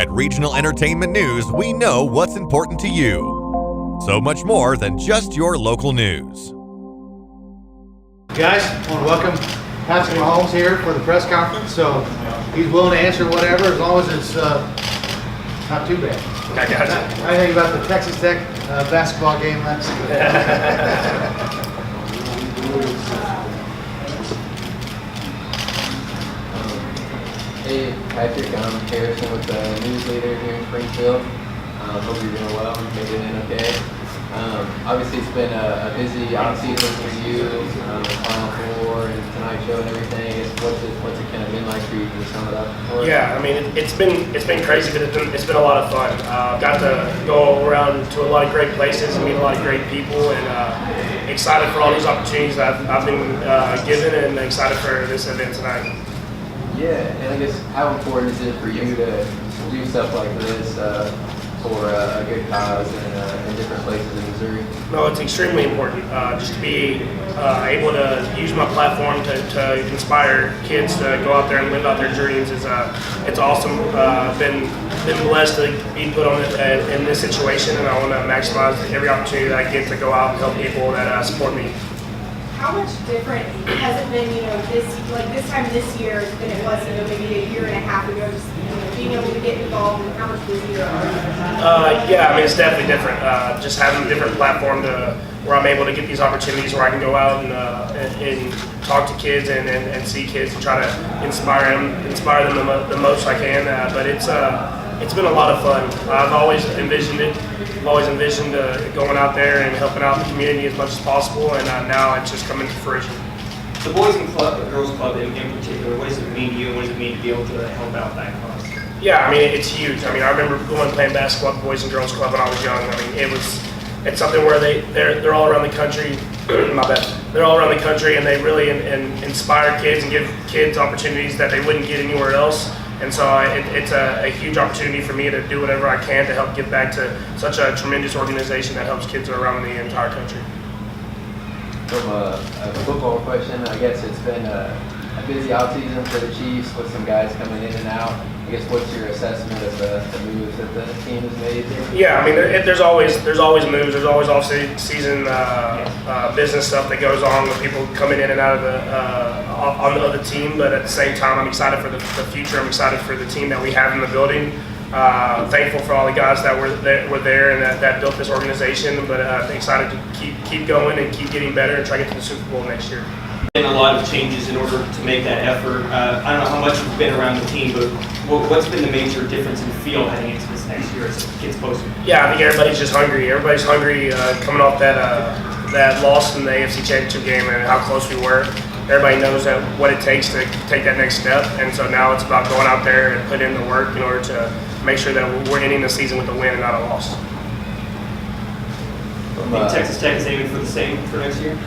At Regional Entertainment News, we know what's important to you. So much more than just your local news. Guys, I want to welcome Patrick Mahomes here for the press conference. So he's willing to answer whatever as long as it's not too bad. I got you. I think about the Texas Tech basketball game last Hey, Patrick, I'm Harrison with the news leader here in Springfield. Hope you're doing well and made it in okay. Obviously, it's been a busy offseason for you, the Final Four and Tonight Show and everything. I guess what's it kind of been like for you? Can you sum it up for us? Yeah, I mean, it's been crazy, but it's been a lot of fun. Got to go around to a lot of great places and meet a lot of great people, and excited for all these opportunities that I've been given, and excited for this event tonight. Yeah, and I guess how important is it for you to do stuff like this for a good cause in different places in Missouri? No, it's extremely important. Just to be able to use my platform to inspire kids to go out there and live out their dreams is it's awesome. Been blessed to be put on in this situation, and I want to maximize every opportunity that I get to go out and help people that support me. How much different has it been, this time this year than it was, maybe a year and a half ago, just, being able to get involved, and how much busier are you? Yeah, I mean, it's definitely different. Just having a different platform where I'm able to get these opportunities where I can go out and talk to kids and see kids and try to inspire them the most I can. But it's been a lot of fun. I've always envisioned it. I've always envisioned going out there and helping out the community as much as possible, and now it's just coming to fruition. The Boys and Girls Club in particular, what does it mean to you, and what does it mean to be able to help out that cause? Yeah, I mean, it's huge. I mean, I remember going and playing basketball at the Boys and Girls Club when I was young. I mean, it's something where they're all around the country. My bad. They're all around the country, and they really inspire kids and give kids opportunities that they wouldn't get anywhere else. And so it's a huge opportunity for me to do whatever I can to help give back to such a tremendous organization that helps kids around the entire country. From a football question, I guess it's been a busy offseason for the Chiefs with some guys coming in and out. I guess what's your assessment of the moves that the team has made? Yeah, I mean, there's always moves. There's always off-season business stuff that goes on with people coming in and out of on the other team. But at the same time, I'm excited for the future. I'm excited for the team that we have in the building. Thankful for all the guys that were there and that built this organization. But excited to keep going and keep getting better and try to get to the Super Bowl next year. Been a lot of changes in order to make that effort. I don't know how much you've been around the team, but what's been the major difference in feel heading into this next year as it gets closer? Yeah, I think everybody's just hungry. Everybody's hungry coming off that loss in the AFC Championship game and how close we were. Everybody knows what it takes to take that next step, and so now it's about going out there and putting in the work in order to make sure that we're ending the season with a win and not a loss. I think Texas Tech is aiming for the same for next year?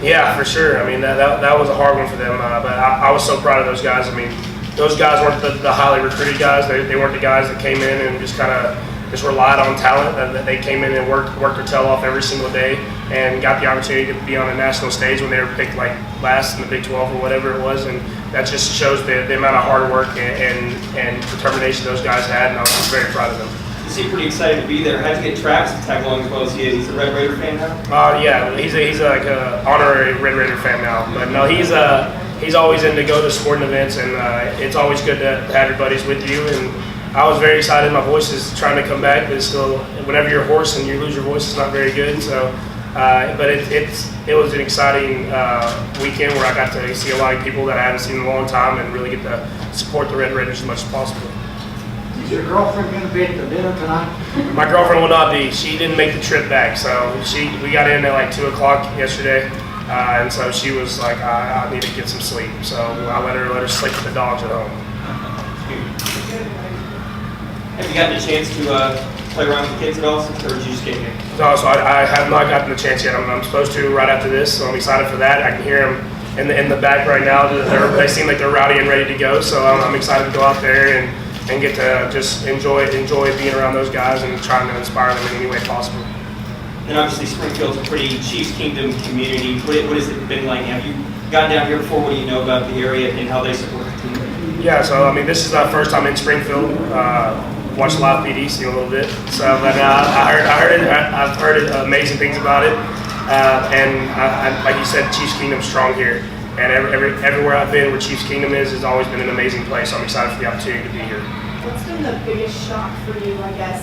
Yeah, for sure. I mean, that was a hard one for them, but I was so proud of those guys. I mean, those guys weren't the highly recruited guys. They weren't the guys that came in and just kind of relied on talent. That they came in and worked their tail off every single day and got the opportunity to be on a national stage when they were picked like last in the Big 12 or whatever it was. And that just shows the amount of hard work and determination those guys had, and I was very proud of them. You seem pretty excited to be there. How'd you get Travis to tag along as well as he is? He's a Red Raider fan now? Yeah, he's like an honorary Red Raider fan now. But no, he's always in to go to sporting events, and it's always good to have your buddies with you. And I was very excited. My voice is trying to come back, but it's still, whenever you're hoarse and you lose your voice, it's not very good. So, but it was an exciting weekend where I got to see a lot of people that I haven't seen in a long time and really get to support the Red Raiders as much as possible. Is your girlfriend going to be at the dinner tonight? My girlfriend will not be. She didn't make the trip back, so we got in at like 2 o'clock yesterday, and so she was like, I need to get some sleep. So I let her sleep with the dogs at home. Have you gotten a chance to play around with the kids at all, or did you just get here? No, so I have not gotten the chance yet. I'm supposed to right after this, so I'm excited for that. I can hear them in the back right now. They seem like they're rowdy and ready to go, so I'm excited to go out there and get to just enjoy being around those guys and trying to inspire them in any way possible. And obviously Springfield's a pretty Chiefs Kingdom community. What has it been like? Have you gotten down here before? What do you know about the area and how they support the team? Yeah, so I mean, this is our first time in Springfield. watched live PDC a little bit. So, but I've heard amazing things about it. And like you said, Chiefs Kingdom's strong here. And everywhere I've been where Chiefs Kingdom is has always been an amazing place. So I'm excited for the opportunity to be here. What's been the biggest shock for you, I guess,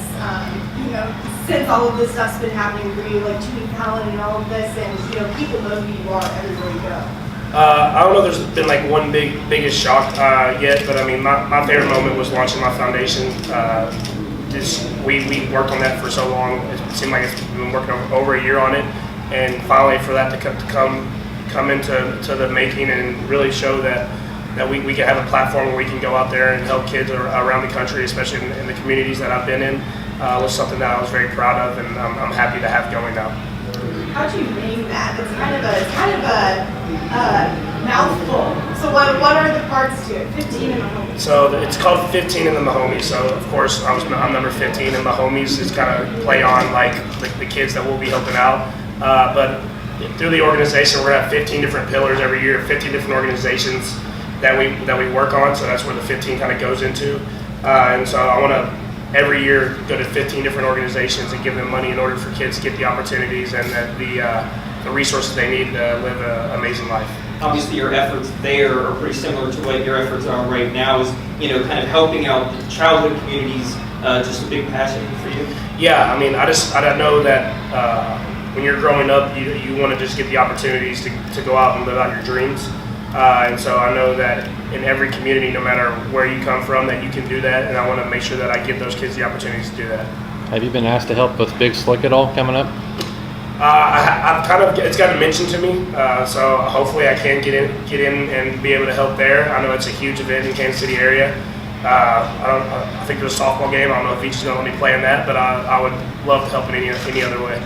since all of this stuff's been happening for you, like team talent and all of this, and, people know who you are everywhere you go? I don't know if there's been like one biggest shock yet, but I mean, my favorite moment was launching my foundation. We worked on that for so long. It seemed like it's been working over a year on it, and finally for that to come into the making and really show that we can have a platform where we can go out there and help kids around the country, especially in the communities that I've been in, was something that I was very proud of, and I'm happy to have going now. How'd you name that? It's kind of a mouthful. So what are the parts to it? 15 in the homies. So it's called 15 in the Mahomies. So of course I'm number 15, and Mahomies is kind of play on like the kids that we'll be helping out. But through the organization, we're gonna have 15 different pillars every year, 15 different organizations that we work on. So that's where the 15 kind of goes into. And so I want to every year go to 15 different organizations and give them money in order for kids to get the opportunities and the resources they need to live an amazing life. Obviously, your efforts there are pretty similar to what your efforts are right now. Is kind of helping out the childhood communities just a big passion for you? Yeah, I mean, I know that when you're growing up, you want to just get the opportunities to go out and live out your dreams. And so I know that in every community, no matter where you come from, that you can do that, and I want to make sure that I give those kids the opportunities to do that. Have you been asked to help with Big Slick at all coming up? It's gotten mentioned to me, so hopefully I can get in and be able to help there. I know it's a huge event in Kansas City area. I think there's a softball game. I don't know if each is going to let me play in that, but I would love to help in any other way.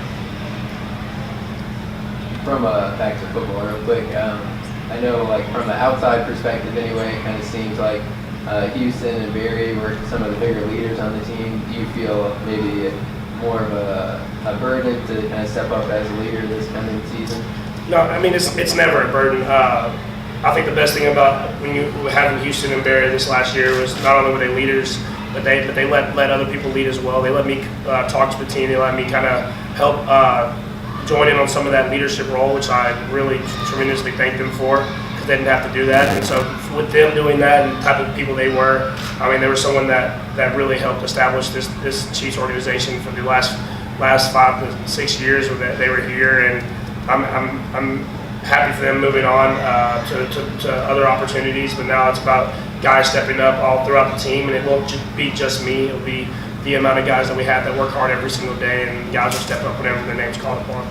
From back to football real quick, I know from the outside perspective anyway, it kind of seems like Houston and Barry were some of the bigger leaders on the team. Do you feel maybe more of a burden to kind of step up as a leader this coming season? No, I mean it's never a burden. I think the best thing about when you having Houston and Barry this last year was not only were they leaders, but they let other people lead as well. They let me talk to the team. They let me kind of help join in on some of that leadership role, which I really tremendously thank them for, because they didn't have to do that. And so with them doing that and the type of people they were, I mean, they were someone that really helped establish this Chiefs organization for the last 5 to 6 years that they were here. And I'm happy for them moving on to other opportunities, but now it's about guys stepping up all throughout the team, and it won't be just me. It'll be the amount of guys that we have that work hard every single day, and guys will step up whenever their name's called upon.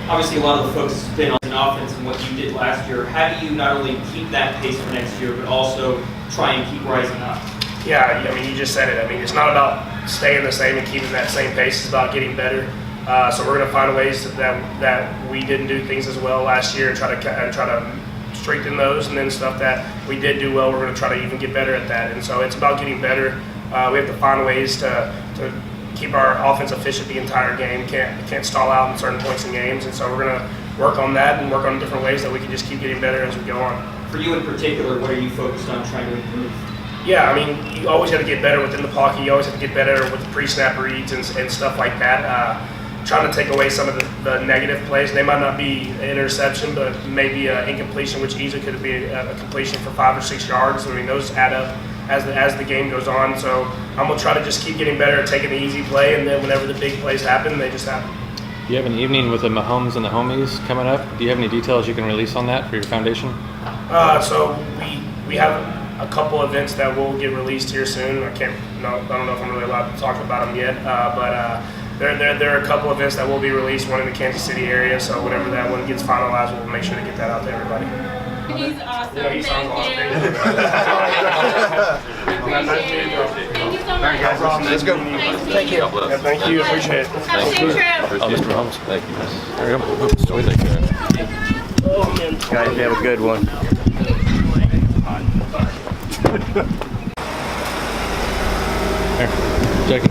Obviously, a lot of the focus has been on an offense and what you did last year. How do you not only keep that pace for next year, but also try and keep rising up? Yeah, I mean, you just said it. I mean, it's not about staying the same and keeping that same pace. It's about getting better. So we're going to find ways that we didn't do things as well last year and try to strengthen those, and then stuff that we did do well, we're going to try to even get better at that. And so it's about getting better. We have to find ways to keep our offense efficient the entire game. Can't stall out in certain points in games, and so we're going to work on that and work on different ways that we can just keep getting better as we go on. For you in particular, what are you focused on trying to improve? Yeah, I mean, you always have to get better within the pocket. You always have to get better with pre-snap reads and stuff like that. Trying to take away some of the negative plays. They might not be an interception, but maybe an incompletion, which easily could be a completion for 5 or 6 yards. I mean, those add up as the game goes on. So I'm going to try to just keep getting better at taking the easy play, and then whenever the big plays happen, they just happen. You have an evening with the Mahomes and the homies coming up. Do you have any details you can release on that for your foundation? So we have a couple events that will get released here soon. I don't know if I'm really allowed to talk about them yet, but there are a couple events that will be released, one in the Kansas City area, so whenever that one gets finalized, we'll make sure to get that out to everybody. He's awesome. Yeah, he sounds awesome. Thank you so much. Let's go. Thank you. Yeah, thank you. Appreciate it. Have a safe trip. Oh, Mr. Mahomes, thank you. There you go. Guys, have a good one. Here, Jackie.